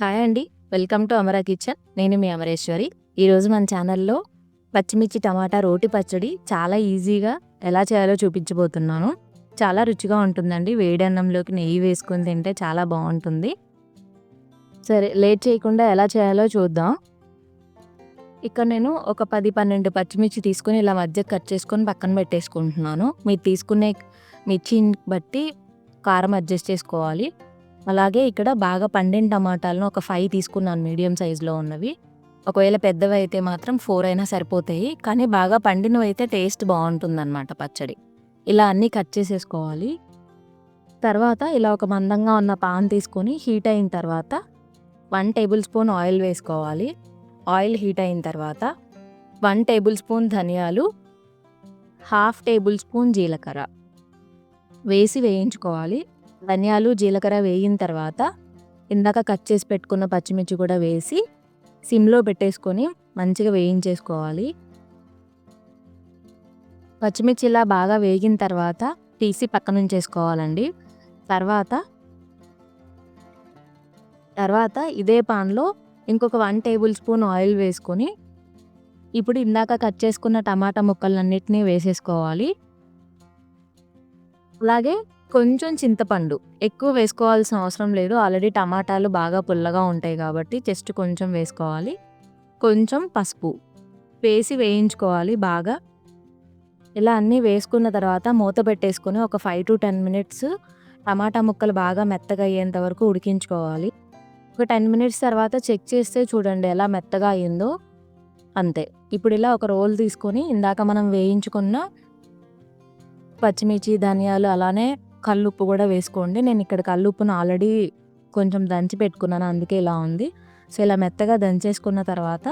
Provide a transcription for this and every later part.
Hi అండి. Welcome to Amara kitchen. నేను మీ అమరేశ్వరి. ఈరోజు మన ఛానల్‌లో పచ్చిమిర్చి టమాటా రోటి పచ్చడి చాలా ఈజీగా ఎలా చేయాలో చూపించబోతున్నాను. చాలా రుచిగా ఉంటుందండి. వేడి అన్నంలోకి నెయ్యి వేసుకొని తింటే చాలా బావుంటుంది. సరే లేట్ చేయకుండా ఎలా చేయాలో చూద్దాం. ఇక్కడ నేను ఒక 10, 12 పచ్చిమిర్చి తీసుకొని ఇలా మధ్యకి కట్ చేసుకొని పక్కన పెట్టేసుకుంటున్నాను. మీరు తీసుకునే మిర్చిని బట్టి కారం అడ్జస్ట్ చేసుకోవాలి. అలాగే ఇక్కడ బాగా పండిన టమాటాలను ఒక 5 తీసుకున్నాను మీడియం సైజులో ఉన్నవి. ఒకవేళ పెద్దవైతే మాత్రం 4 అయినా సరిపోతాయి. కానీ బాగా పండినవైతే టేస్ట్ బావుంటుందనమాట పచ్చడి. ఇలా అన్నీ కట్ చేసేసుకోవాలి. తర్వాత ఇలా ఒక మందంగా ఉన్న పాన్ తీసుకొని హీట్ అయిన తర్వాత 1 టేబుల్ స్పూన్ ఆయిల్ వేసుకోవాలి. ఆయిల్ హీట్ అయిన తర్వాత 1 టేబుల్ స్పూన్ ధనియాలు, హాఫ్ టేబుల్ స్పూన్ జీలకర్ర వేసి వేయించుకోవాలి. ధనియాలు, జీలకర్ర వేగిన తర్వాత ఇందాక కట్ చేసి పెట్టుకున్న పచ్చిమిర్చి కూడా వేసి సిమ్‌లో పెట్టేసుకొని మంచిగా వేయించేసుకోవాలి. పచ్చిమిర్చి ఇలా బాగా వేగిన తర్వాత తీసి పక్కనుంచేసుకోవాలండి. తర్వాత ఇదే పాన్‌లో ఇంకొక 1 టేబుల్ స్పూన్ ఆయిల్ వేసుకొని ఇప్పుడు ఇందాక కట్ చేసుకున్న టమాటా ముక్కలన్నిటిని వేసేసుకోవాలి. అలాగే కొంచెం చింతపండు ఎక్కువ వేసుకోవాల్సిన అవసరం లేదు. ఆల్రెడీ టమాటాలు బాగా పుల్లగా ఉంటాయి కాబట్టి జస్ట్ కొంచెం వేసుకోవాలి. కొంచెం పసుపు వేసి వేయించుకోవాలి బాగా. ఇలా అన్నీ వేసుకున్న తర్వాత మూత పెట్టేసుకొని ఒక 5-10 మినిట్స్ టమాటా ముక్కలు బాగా మెత్తగా అయ్యేంత వరకు ఉడికించుకోవాలి. ఒక 10 మినిట్స్ తర్వాత చెక్ చేస్తే చూడండి ఎలా మెత్తగా అయిందో. అంతే. ఇప్పుడు ఇలా ఒక రోల్ తీసుకొని ఇందాక మనం వేయించుకున్న పచ్చిమిర్చి, ధనియాలు అలానే కల్లుప్పు కూడా వేసుకోండి. నేను ఇక్కడ కల్లుప్పును ఆల్రెడీ కొంచెం దంచి పెట్టుకున్నాను, అందుకే ఇలా ఉంది. సో ఇలా మెత్తగా దంచేసుకున్న తర్వాత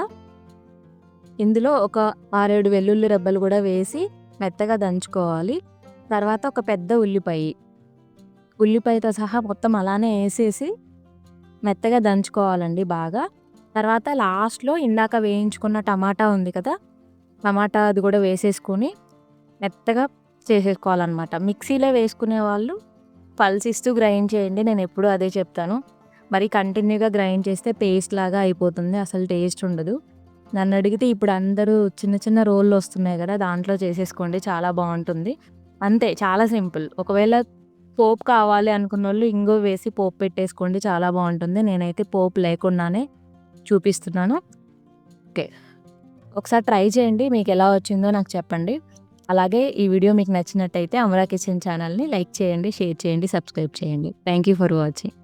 ఇందులో ఒక 6-7 వెల్లుల్లి రెబ్బలు కూడా వేసి మెత్తగా దంచుకోవాలి. తర్వాత ఒక పెద్ద ఉల్లిపాయతో సహా మొత్తం అలానే వేసేసి మెత్తగా దంచుకోవాలండి బాగా. తర్వాత లాస్ట్లో ఇందాక వేయించుకున్న టమాటా ఉంది కదా, టమాటా అది కూడా వేసేసుకొని మెత్తగా చేసేసుకోవాలన్నమాట. మిక్సీలో వేసుకునే వాళ్ళు పల్స్ ఇస్తూ గ్రైండ్ చేయండి. నేను ఎప్పుడూ అదే చెప్తాను. మరి కంటిన్యూగా గ్రైండ్ చేస్తే పేస్ట్ లాగా అయిపోతుంది, అసలు టేస్ట్ ఉండదు. నన్ను అడిగితే ఇప్పుడు అందరూ చిన్న చిన్న రోళ్ళు వస్తున్నాయి కదా, దాంట్లో చేసేసుకోండి, చాలా బాగుంటుంది. అంతే, చాలా సింపుల్. ఒకవేళ పోపు కావాలి అనుకున్నోళ్ళు ఇంగువ వేసి పోపు పెట్టేసుకోండి, చాలా బాగుంటుంది. నేనైతే పోపు లేకుండానే చూపిస్తున్నాను. ఓకే, ఒకసారి ట్రై చేయండి, మీకు ఎలా వచ్చిందో నాకు చెప్పండి. అలాగే ఈ వీడియో మీకు నచ్చినట్టయితే అమరా కిచెన్ ఛానల్ని లైక్ చేయండి, షేర్ చేయండి, సబ్స్క్రైబ్ చేయండి. Thank you for watching.